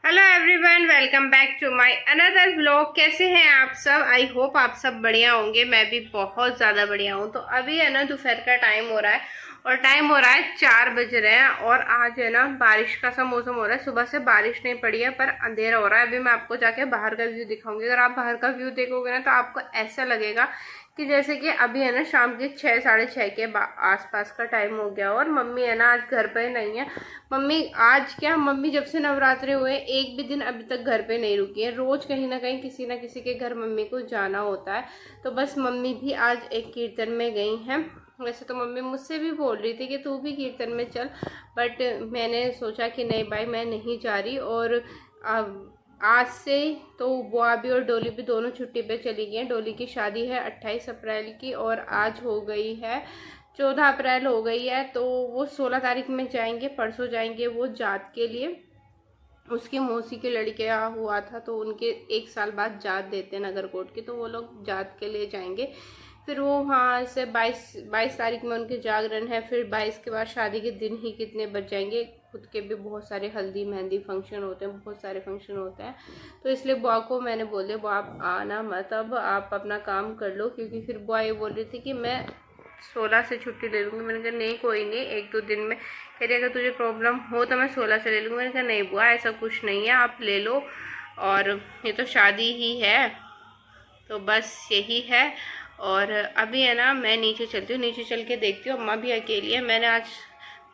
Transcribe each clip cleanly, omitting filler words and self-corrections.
Hello everyone, welcome back to my another vlog. कैसे हैं आप सब? आई होप आप सब बढ़िया होंगे। मैं भी बहुत ज़्यादा बढ़िया हूँ। तो अभी है ना दोपहर का टाइम हो रहा है और टाइम हो रहा है 4 बज रहे हैं और आज है ना बारिश का सा मौसम हो रहा है। सुबह से बारिश नहीं पड़ी है पर अंधेरा हो रहा है। अभी मैं आपको जाके बाहर का व्यू दिखाऊंगी। अगर आप बाहर का व्यू देखोगे ना तो आपको ऐसा लगेगा कि जैसे कि अभी है ना शाम के 6 साढ़े 6 के आसपास का टाइम हो गया। और मम्मी है ना आज घर पे नहीं है। मम्मी आज क्या, मम्मी जब से नवरात्रे हुए एक भी दिन अभी तक घर पे नहीं रुकी है। रोज कहीं ना कहीं किसी ना किसी के घर मम्मी को जाना होता है। तो बस मम्मी भी आज एक कीर्तन में गई हैं। वैसे तो मम्मी मुझसे भी बोल रही थी कि तू भी कीर्तन में चल, बट मैंने सोचा कि नहीं भाई मैं नहीं जा रही। और अब आज से तो बुआ भी और डोली भी दोनों छुट्टी पे चली गई हैं। डोली की शादी है 28 अप्रैल की और आज हो गई है 14 अप्रैल हो गई है। तो वो 16 तारीख में जाएंगे, परसों जाएंगे वो जात के लिए। उसकी मौसी के लड़के यहाँ हुआ था तो उनके 1 साल बाद जात देते हैं नगरकोट की, तो वो लोग जात के लिए जाएंगे। फिर वो वहाँ से 22 तारीख में उनके जागरण है। फिर 22 के बाद शादी के दिन ही कितने बज जाएंगे। खुद के भी बहुत सारे हल्दी मेहंदी फंक्शन होते हैं, बहुत सारे फंक्शन होते हैं। तो इसलिए बुआ को मैंने बोले बुआ आप आना मत, अब आप अपना काम कर लो। क्योंकि फिर बुआ ये बोल रही थी कि मैं 16 से छुट्टी ले लूँगी। मैंने कहा नहीं कोई नहीं, 1-2 दिन में। कह रही अगर तुझे प्रॉब्लम हो तो मैं 16 से ले लूँगी। मैंने कहा नहीं बुआ ऐसा कुछ नहीं है, आप ले लो। और ये तो शादी ही है तो बस यही है। और अभी है ना मैं नीचे चलती हूँ, नीचे चल के देखती हूँ। अम्मा भी अकेली है।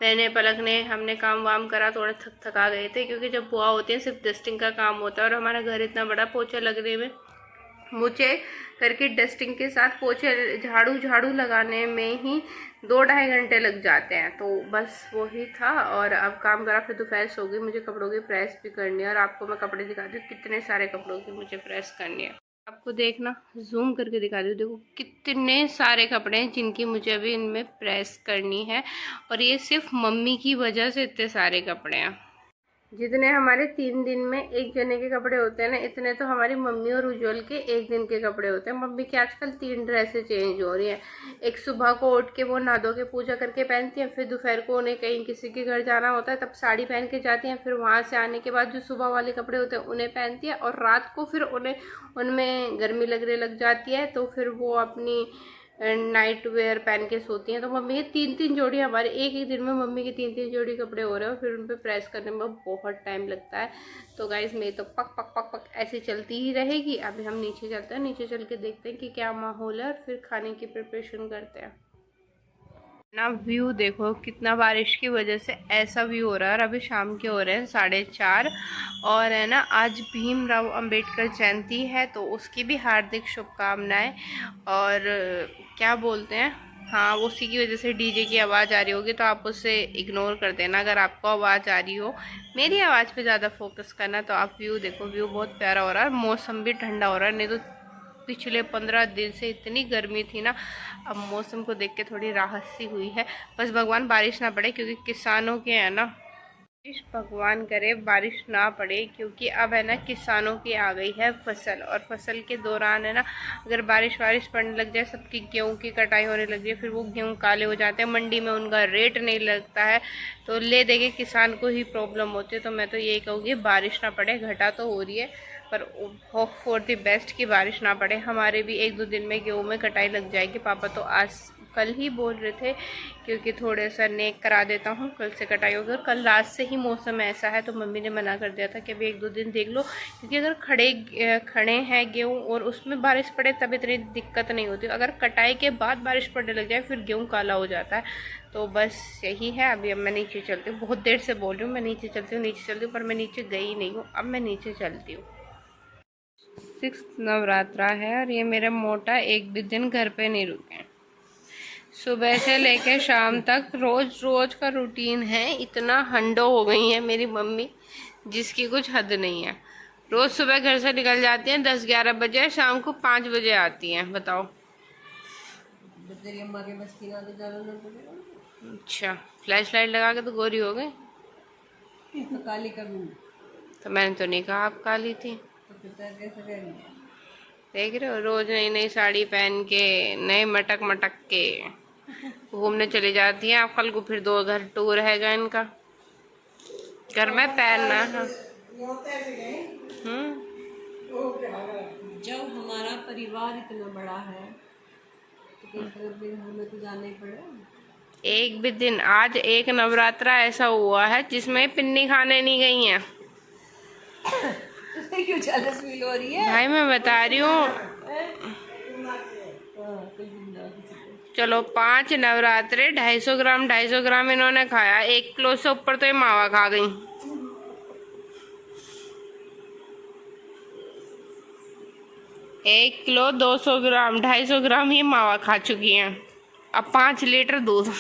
मैंने पलक ने हमने काम वाम करा, थोड़ा थका गए थे क्योंकि जब बुआ होती है सिर्फ डस्टिंग का काम होता है। और हमारा घर इतना बड़ा, पोछा लगने में मुझे करके डस्टिंग के साथ पोछे झाड़ू झाड़ू लगाने में ही 2-2.5 घंटे लग जाते हैं। तो बस वही था। और अब काम करा, फिर दोपहर सो गई। मुझे कपड़ों की प्रेस भी करनी है और आपको मैं कपड़े दिखाती हूँ कितने सारे कपड़ों की मुझे प्रेस करनी है। आपको देखना जूम करके दिखा दूँ, देखो कितने सारे कपड़े हैं जिनकी मुझे अभी इनमें प्रेस करनी है। और ये सिर्फ मम्मी की वजह से इतने सारे कपड़े हैं। जितने हमारे 3 दिन में एक जने के कपड़े होते हैं ना, इतने तो हमारी मम्मी और उज्जवल के एक दिन के कपड़े होते हैं। मम्मी की आजकल 3 ड्रेसें चेंज हो रही हैं। एक सुबह को उठ के वो नहा धो के पूजा करके पहनती हैं, फिर दोपहर को उन्हें कहीं किसी के घर जाना होता है तब साड़ी पहन के जाती हैं, फिर वहाँ से आने के बाद जो सुबह वाले कपड़े होते हैं उन्हें पहनती है। और रात को फिर उन्हें उनमें गर्मी लगने लग जाती है तो फिर वो अपनी नाइट वेयर पहन के सोती हैं। तो मम्मी के 3-3 जोड़ी, हमारे एक ही दिन में मम्मी की 3-3 जोड़ी कपड़े हो रहे हैं और फिर उन पर प्रेस करने में बहुत टाइम लगता है। तो गाइज मेरी तो पक पक पक पक ऐसे चलती ही रहेगी। अभी हम नीचे चलते हैं, नीचे चल के देखते हैं कि क्या माहौल है और फिर खाने की प्रिपरेशन करते हैं ना। व्यू देखो कितना, बारिश की वजह से ऐसा व्यू हो रहा है। और अभी शाम के हो रहे हैं 4:30 और है ना आज भीमराव अंबेडकर जयंती है तो उसकी भी हार्दिक शुभकामनाएं। और क्या बोलते हैं, हाँ उसी की वजह से डीजे की आवाज़ आ रही होगी तो आप उसे इग्नोर कर देना। अगर आपको आवाज़ आ रही हो, मेरी आवाज़ पे ज़्यादा फोकस करना। तो आप व्यू देखो, व्यू बहुत प्यारा हो रहा है। मौसम भी ठंडा हो रहा है, नहीं तो पिछले 15 दिन से इतनी गर्मी थी ना। अब मौसम को देख के थोड़ी राहत सी हुई है। बस भगवान बारिश ना पड़े क्योंकि किसानों के है ना, भगवान करे बारिश ना पड़े क्योंकि अब है ना किसानों की आ गई है फसल। और फसल के दौरान है ना अगर बारिश पड़ने लग जाए, सबकी गेहूं की कटाई होने लग जाए, फिर वो गेहूं काले हो जाते हैं, मंडी में उनका रेट नहीं लगता है तो ले देके किसान को ही प्रॉब्लम होती है। तो मैं तो यही कहूँगी बारिश ना पड़े। घटा तो हो रही है पर होप फॉर द बेस्ट की बारिश ना पड़े। हमारे भी 1-2 दिन में गेहूँ में कटाई लग जाएगी। पापा तो आज कल ही बोल रहे थे क्योंकि थोड़े सा नेक करा देता हूँ, कल से कटाई होगी। और कल रात से ही मौसम ऐसा है तो मम्मी ने मना कर दिया था कि अभी 1-2 दिन देख लो, क्योंकि अगर खड़े हैं गेहूँ और उसमें बारिश पड़े तब इतनी दिक्कत नहीं होती। अगर कटाई के बाद बारिश पड़ने लग जाए फिर गेहूँ काला हो जाता है। तो बस यही है। अभी अब मैं नीचे चलती हूँ, बहुत देर से बोल रही हूँ मैं नीचे चलती हूँ पर मैं नीचे गई नहीं हूँ। अब मैं नीचे चलती हूँ। 6 नवरात्रा है और ये मेरा मोटा एक भी दिन घर पे नहीं रुके। सुबह से लेके शाम तक रोज रोज का रूटीन है। इतना हंडो हो गई है मेरी मम्मी जिसकी कुछ हद नहीं है। रोज सुबह घर से निकल जाती हैं 10-11 बजे, शाम को 5 बजे आती हैं। बताओ। अच्छा, फ्लैश लाइट लगा के तो गोरी हो गई। तो काली कभी, तो मैंने तो नहीं कहा आप काली थी। तो देख रहे हो रोज नई नई साड़ी पहन के नए मटक मटक के घूमने चली जाती हैं। आप कल को फिर 2 घर टूर हैगा इनका, घर में पहनना है। जब हमारा परिवार इतना बड़ा है तो हमें तो जाना ही पड़ेगा। एक भी दिन, आज एक नवरात्रा ऐसा हुआ है जिसमें पिन्नी खाने नहीं गई हैं। क्यों जेलस फील हो रही है? भाई मैं बता रही हूँ, चलो 5 नवरात्रे 250 ग्राम इन्होंने खाया, 1 किलो से ऊपर तो ये मावा खा गई। एक किलो 200 ग्राम 250 ग्राम ये मावा खा चुकी हैं। अब 5 लीटर दूध। दूध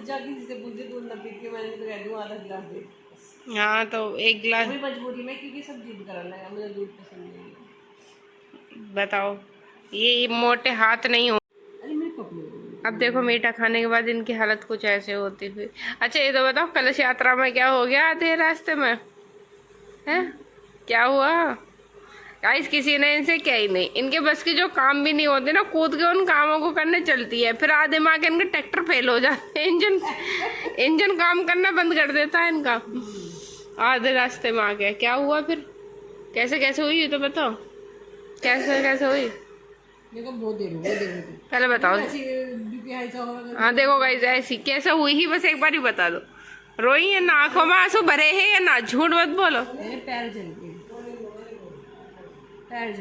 जा किसी से पूछे, दूध न पी के मैंने तो कह दूं आधा गिलास दे। हाँ तो 1 गिलास। मजबूरी में, क्योंकि सब जिद करने लगा, मुझे दूध पसंद नहीं है। बताओ, ये मोटे हाथ नहीं हो। अरे मेरे पपड़ी। अब देखो मीठा खाने के बाद इनकी हालत कुछ ऐसे होती हुई। अच्छा ये तो बताओ, कलश यात्रा में क्या हो गया आधे रास्ते में? है क्या हुआ गाइस? किसी ने इनसे क्या ही नहीं, इनके बस की जो काम भी नहीं होते ना, कूद के उन कामों को करने चलती है, फिर आधे माँ के इनके ट्रैक्टर फेल हो जाते हैं, इंजन काम करना बंद कर देता है इनका आधे रास्ते में आके। क्या हुआ फिर? कैसे हुई ये तो बताओ, कैसे हुई? देखो बहुत देर हो गई, पहले बताओ। हाँ देखो गाइस, ऐसी कैसे हुई ही बस एक बार ही बता दो। रोई है ना, आंखों में आंसू भरे हैं या ना? झूठ मत बोलो। मेरे पैर जल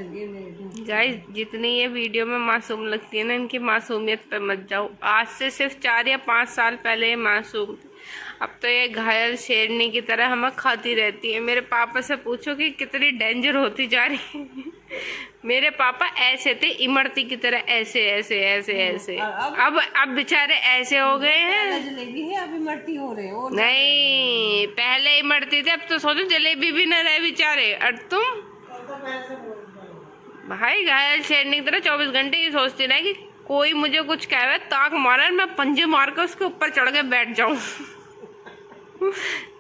गए मेरे। गाइस जितनी ये वीडियो में मासूम लगती है ना, इनकी मासूमियत पे मत जाओ। आज से सिर्फ 4 या 5 साल पहले ये मासूम थी, अब तो ये घायल शेरनी की तरह हमें खाती रहती है। मेरे पापा से पूछो कि कितनी डेंजर होती जा रही है। मेरे पापा ऐसे थे, इमरती की तरह, ऐसे। अब बेचारे ऐसे हो गए हैं। जलेबी है, अब इमरती हो रहे हो। नहीं, पहले इमरती थे, अब तो सोचो जलेबी भी न रहे बेचारे। और तुम भाई घायल शेरनी की तरह 24 घंटे ये सोचती रहे कि कोई मुझे कुछ कहे, ताक मारे, मैं पंजे मार के उसके ऊपर चढ़ के बैठ जाऊं।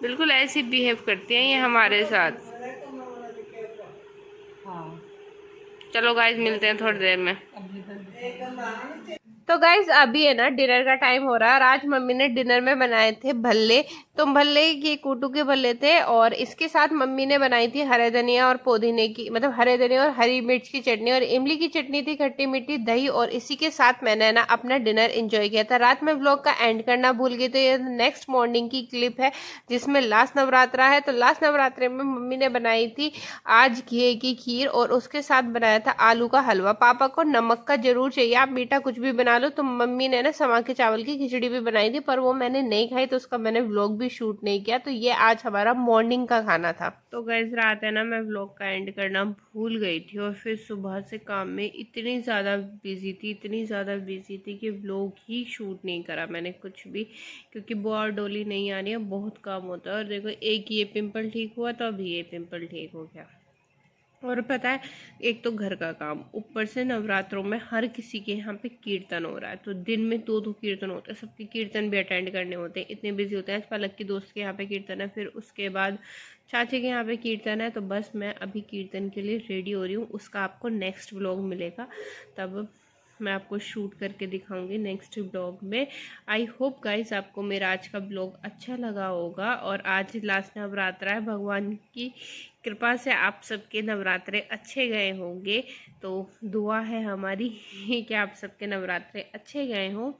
बिल्कुल ऐसी बिहेव करती हैं ये हमारे साथ। हाँ। चलो गाइस मिलते हैं थोड़ी देर में। तो गाइस अभी है ना डिनर का टाइम हो रहा है, और आज मम्मी ने डिनर में बनाए थे भल्ले। तो भल्ले ये कूटू के भल्ले थे, और इसके साथ मम्मी ने बनाई थी हरे धनिया और पुदीने की, मतलब हरे धनिया और हरी मिर्च की चटनी, और इमली की चटनी थी, खट्टी मीठी दही, और इसी के साथ मैंने ना अपना डिनर एंजॉय किया था। रात में व्लॉग का एंड करना भूल गई, तो ये नेक्स्ट मॉर्निंग की क्लिप है जिसमें लास्ट नवरात्रा है। तो लास्ट नवरात्रे में मम्मी ने बनाई थी आज घी की खीर, और उसके साथ बनाया था आलू का हलवा। पापा को नमक का जरूर चाहिए, आप मीठा कुछ भी बना लो। तो मम्मी ने ना समा के चावल की खिचड़ी भी बनाई थी, पर वो मैंने नहीं खाई, तो उसका मैंने व्लॉग भी शूट नहीं किया। तो ये आज हमारा मॉर्निंग का खाना था। तो गाइस रात है ना मैं व्लॉग का एंड करना भूल गई थी, और फिर सुबह से काम में इतनी ज़्यादा बिजी थी कि व्लॉग ही शूट नहीं करा मैंने कुछ भी, क्योंकि बुआ डोली नहीं आ रही है, बहुत काम होता है। और देखो एक ये पिंपल ठीक हुआ तो अभी ये पिंपल ठीक हो गया। और पता है, एक तो घर का काम, ऊपर से नवरात्रों में हर किसी के यहाँ पे कीर्तन हो रहा है, तो दिन में 2 कीर्तन होते हैं, सबके कीर्तन भी अटेंड करने होते हैं, इतने बिजी होते हैं। आज पलक की दोस्त के यहाँ पे कीर्तन है, फिर उसके बाद चाची के यहाँ पे कीर्तन है। तो बस मैं अभी कीर्तन के लिए रेडी हो रही हूँ, उसका आपको नेक्स्ट व्लॉग मिलेगा, तब मैं आपको शूट करके दिखाऊंगी नेक्स्ट ब्लॉग में। आई होप गाइस आपको मेरा आज का ब्लॉग अच्छा लगा होगा, और आज लास्ट नवरात्रा है, भगवान की कृपा से आप सबके नवरात्रे अच्छे गए होंगे। तो दुआ है हमारी कि आप सबके नवरात्रे अच्छे गए हों।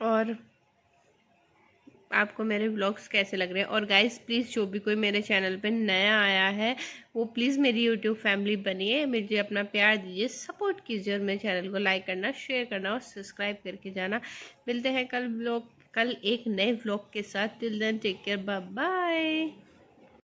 और आपको मेरे व्लॉग्स कैसे लग रहे हैं? और गाइस प्लीज़ जो भी कोई मेरे चैनल पे नया आया है वो प्लीज़ मेरी यूट्यूब फैमिली बनिए, मुझे अपना प्यार दीजिए, सपोर्ट कीजिए, और मेरे चैनल को लाइक करना, शेयर करना और सब्सक्राइब करके जाना। मिलते हैं कल एक नए व्लॉग के साथ। Till then take care, bye bye.